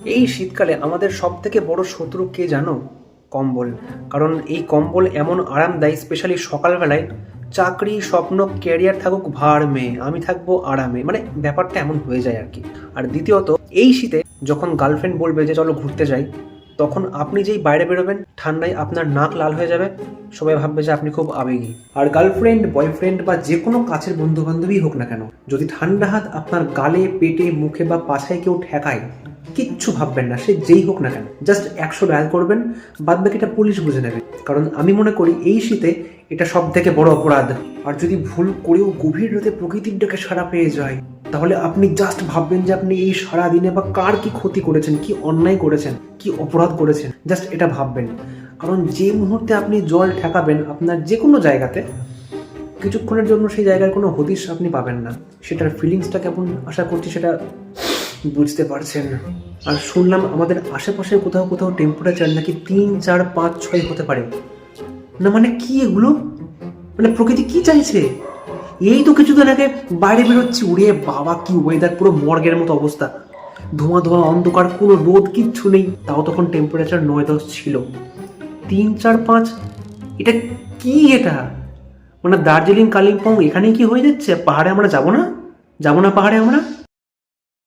এই শীতকালে আমাদের সব থেকে বড় শত্রু কে জানো? কম্বল। কারণ এই কম্বল এমন আরাম দেয়, স্পেশালি সকালবেলায়। চাকরি, স্বপ্ন, ক্যারিয়ার থাকুক ভার মেয়ে, আমি থাকবো আরামে, মানে ব্যাপারটা এমন হয়ে যায় আর কি। আর দ্বিতীয়ত, এই শীতে যখন গার্লফ্রেন্ড বলবে যে চলো ঘুরতে যাই, তখন আপনি যেই বাইরে বেরোবেন ঠান্ডায় আপনার নাক লাল হয়ে যাবে, সবাই ভাববে যে আপনি খুব আবেগী। আর গার্লফ্রেন্ড, বয়ফ্রেন্ড বা যে কোনো কাছের বন্ধু বান্ধবী হোক না কেন, যদি ঠান্ডা হাত আপনার গালে, পেটে, মুখে বা পাছায় কেউ ঠেকায়, কিচ্ছু ভাববেন না, সে যেই হোক না কেন, জাস্ট 100 ডায়াল করবেন, বাদ বাকিটা পুলিশ বুঝে নেবে। কারণ আমি মনে করি এই শীতে এটা সব থেকে বড় অপরাধ। আর যদি ভুল করেও গভীর রাতে প্রকৃতির ডাকে সাড়া পেয়ে যায়, তাহলে আপনি জাস্ট ভাববেন যে আপনি এই সারা দিনে বা কার কি ক্ষতি করেছেন, কি অন্যায় করেছেন, কি অপরাধ করেছেন, জাস্ট এটা ভাববেন। কারণ যে মুহূর্তে আপনি জল ঠেকাবেন আপনার যে কোনো জায়গাতে, কিছুক্ষণের জন্য সেই জায়গার কোনো হদিশ আপনি পাবেন না। সেটার ফিলিংসটা কেমন আশা করছি সেটা বুঝতে পারছেন। আর শুনলাম আমাদের আশেপাশে কোথাও কোথাও টেম্পারেচার নাকি 3, 4, 5, 6 হতে পারে। না মানে কি এগুলো? মানে প্রকৃতি কি চাইছে? এই তো কিছুদিন আগে বাইরে বেরোচ্ছি, উড়ে বাবা কি ওয়েদার, পুরো মর্গের মতো অবস্থা, ধোঁয়া ধোঁয়া অন্ধকার, কোনো রোদ কিচ্ছু নেই, তাও তখন টেম্পারেচার 9-10 ছিল। 3, 4, 5, এটা কি এটা? মানে দার্জিলিং, কালিম্পং এখানেই কি হয়ে যাচ্ছে? পাহাড়ে আমরা যাবো না? যাবো না পাহাড়ে আমরা?